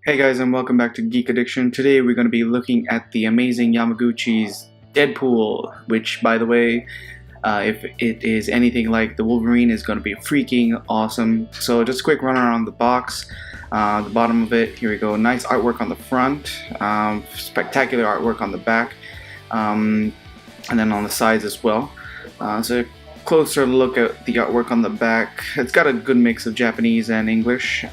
Hey guys, and welcome back to Geek Addiction. Today we're going to be looking at the amazing Yamaguchi's DeadPool, which, by the way, if it is anything like the Wolverine, is going to be freaking awesome. So just a quick run around the box, the bottom of it. Here we go. Nice artwork on the front, spectacular artwork on the back, and then on the sides as well. So a closer look at the artwork on the back. It's got a good mix of Japanese and English.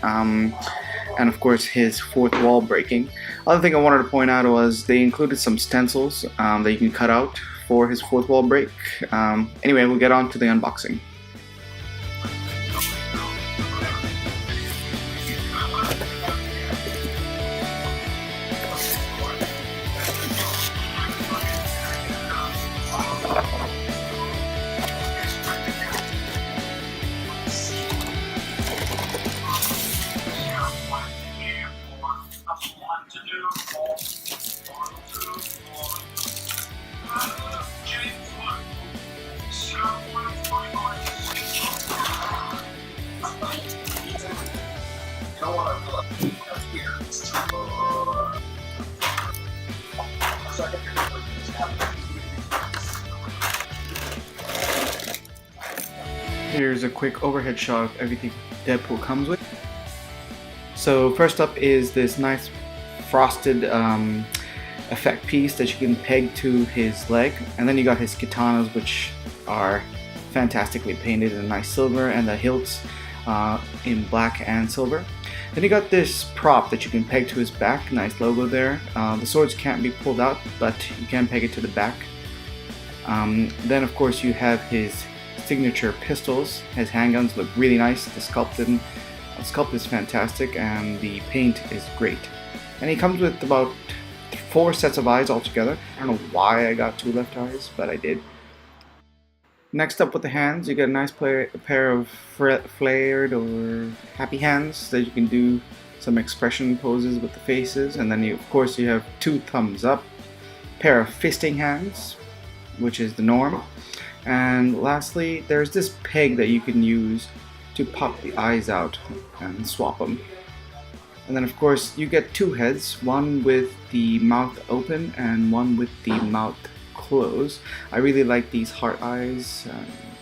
And of course his fourth wall breaking. Other thing I wanted to point out was they included some stencils that you can cut out for his fourth wall break. Anyway, we'll get on to the unboxing. Here's a quick overhead shot of everything Deadpool comes with. So first up is this nice frosted effect piece that you can peg to his leg, and then you got his katanas, which are fantastically painted in nice silver, and the hilts in black and silver. Then you got this prop that you can peg to his back, nice logo there. The swords can't be pulled out, but you can peg it to the back. Then of course you have his signature pistols. His handguns look really nice. The sculpt is fantastic, and the paint is great. And he comes with about 4 sets of eyes altogether. I don't know why I got 2 left eyes, but I did. Next up with the hands, you get a nice pair of flared or happy hands that you can do some expression poses with the faces. And then of course you have 2 thumbs up, pair of fisting hands, which is the norm. And lastly, there's this peg that you can use to pop the eyes out and swap them. And then of course you get 2 heads, one with the mouth open and one with the mouth closed. I really like these heart eyes.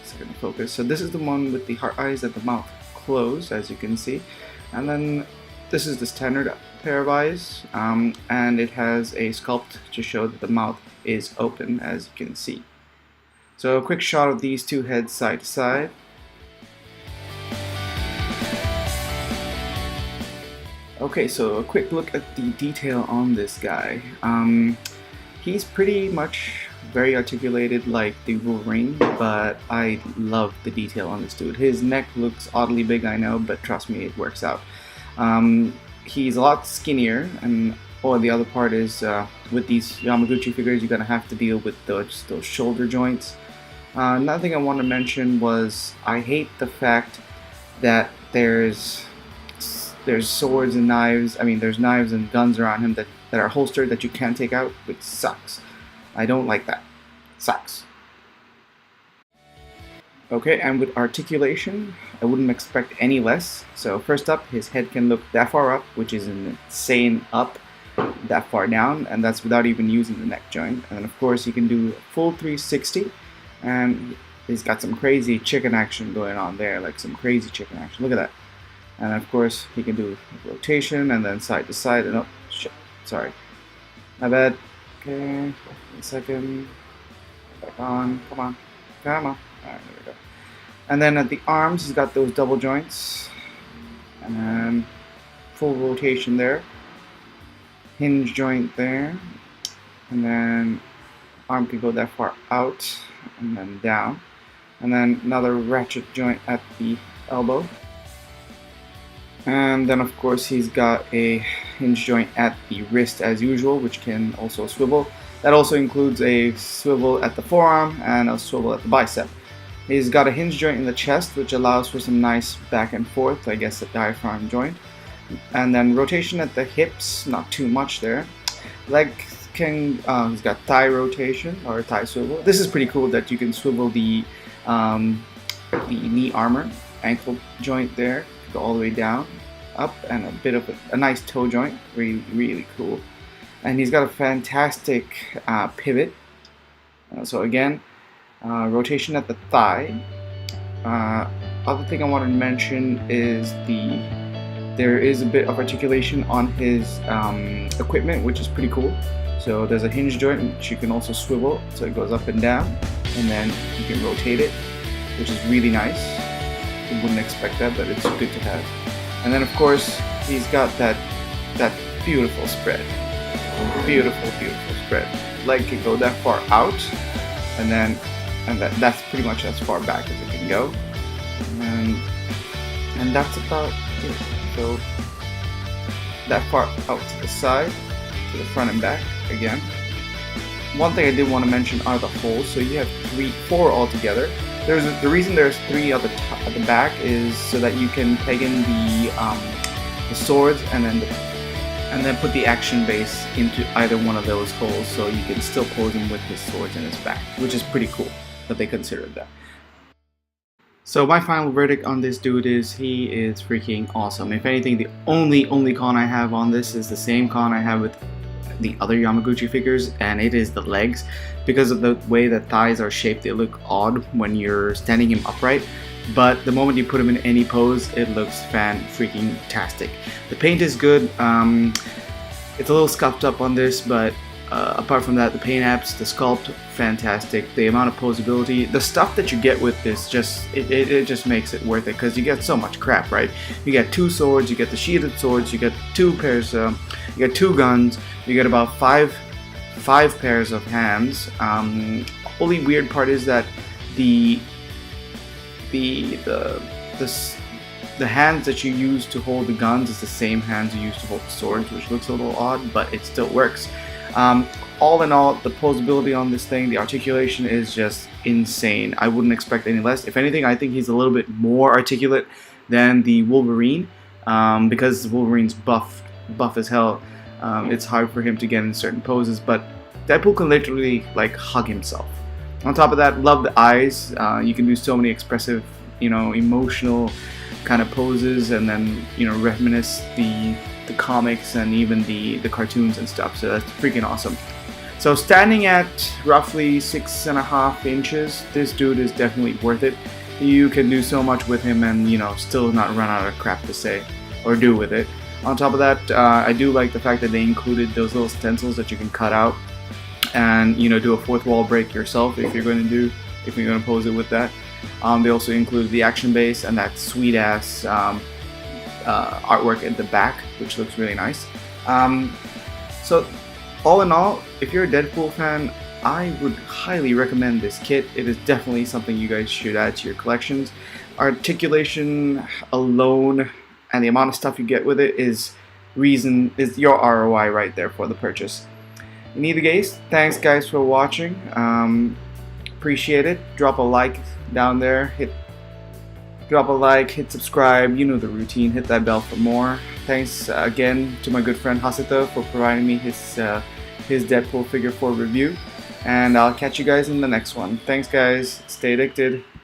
Second focus. So this is the one with the heart eyes and the mouth closed, as you can see. And then this is the standard pair of eyes, and it has a sculpt to show that the mouth is open, as you can see. So a quick shot of these 2 heads side to side. Okay, so a quick look at the detail on this guy. He's pretty much very articulated like the Wolverine, but I love the detail on this dude. His neck looks oddly big, I know, but trust me, it works out. He's a lot skinnier, and the other part is with these Yamaguchi figures, you're gonna have to deal with those shoulder joints. Another thing I want to mention was I hate the fact that there's swords and knives. I mean, there's knives and guns around him that are holstered that you can't take out, which sucks. I don't like that. Sucks. Okay, and with articulation, I wouldn't expect any less. So first up, his head can look that far up, which is an insane up, that far down, and that's without even using the neck joint. And then of course you can do a full 360, and he's got some crazy chicken action going on there, like some crazy chicken action. Look at that. And of course he can do rotation and then side to side. And oh shit, sorry, my bad. Okay, 1 second. Back on. Come on. Alright, there we go. And then at the arms, he's got those double joints, and then full rotation there, hinge joint there, and then arm can go that far out and then down, and then another ratchet joint at the elbow. And then of course he's got a hinge joint at the wrist as usual, which can also swivel. That also includes a swivel at the forearm and a swivel at the bicep. He's got a hinge joint in the chest, which allows for some nice back and forth, I guess a diaphragm joint. And then rotation at the hips, not too much there. Leg can, he's got thigh rotation or thigh swivel. This is pretty cool that you can swivel the knee armor, ankle joint there, go all the way down. up and a bit of a nice toe joint, really cool. And he's got a fantastic pivot. So again, rotation at the thigh. Other thing I wanted to mention is there is a bit of articulation on his equipment, which is pretty cool. So there's a hinge joint which you can also swivel, so it goes up and down, and then you can rotate it, which is really nice. You wouldn't expect that, but it's good to have. And then of course he's got that beautiful spread, beautiful spread. Leg can go that far out, and that's pretty much as far back as it can go, and that's about it. So that far out to the side, to the front and back again. One thing I did want to mention are the holes. So you have four altogether. The reason there's 3 at the back is so that you can peg in the swords and then put the action base into either one of those holes, so you can still pose him with his swords in his back, which is pretty cool that they considered that. So my final verdict on this dude is he is freaking awesome. If anything, the only con I have on this is the same con I have with the other Yamaguchi figures, and it is the legs. Because of the way that thighs are shaped, they look odd when you're standing him upright, but the moment you put him in any pose, it looks fan-freaking-tastic. The paint is good. It's a little scuffed up on this, but apart from that, the paint apps, the sculpt, fantastic. The amount of posability, the stuff that you get with this, it just makes it worth it, because you get so much crap, right? You get 2 swords, you get the sheathed swords, you get 2 pairs, you get 2 guns, you get about 5 pairs of hands. Only weird part is that the hands that you use to hold the guns is the same hands you use to hold the swords, which looks a little odd, but it still works. All in all, the posability on this thing, the articulation is just insane. I wouldn't expect any less. If anything, I think he's a little bit more articulate than the Wolverine, because Wolverine's buff as hell. It's hard for him to get in certain poses, but Deadpool can literally like hug himself. On top of that, love the eyes. You can do so many expressive, emotional kind of poses, and then reminisce the comics and even the cartoons and stuff. So that's freaking awesome. So standing at roughly 6.5 inches, this dude is definitely worth it. You can do so much with him and still not run out of crap to say or do with it. On top of that, I do like the fact that they included those little stencils that you can cut out and do a fourth wall break yourself if you're going to pose it with that. They also include the action base and that sweet ass artwork at the back, which looks really nice. So all in all, if you're a Deadpool fan, I would highly recommend this kit. It is definitely something you guys should add to your collections. Articulation alone and the amount of stuff you get with it is your ROI right there for the purchase. In either case, thanks guys for watching. Appreciate it. Drop a like down there. Drop a like, hit subscribe, you know the routine, hit that bell for more. Thanks again to my good friend Hasi for providing me his Deadpool figure 4 review, and I'll catch you guys in the next one. Thanks guys, stay addicted.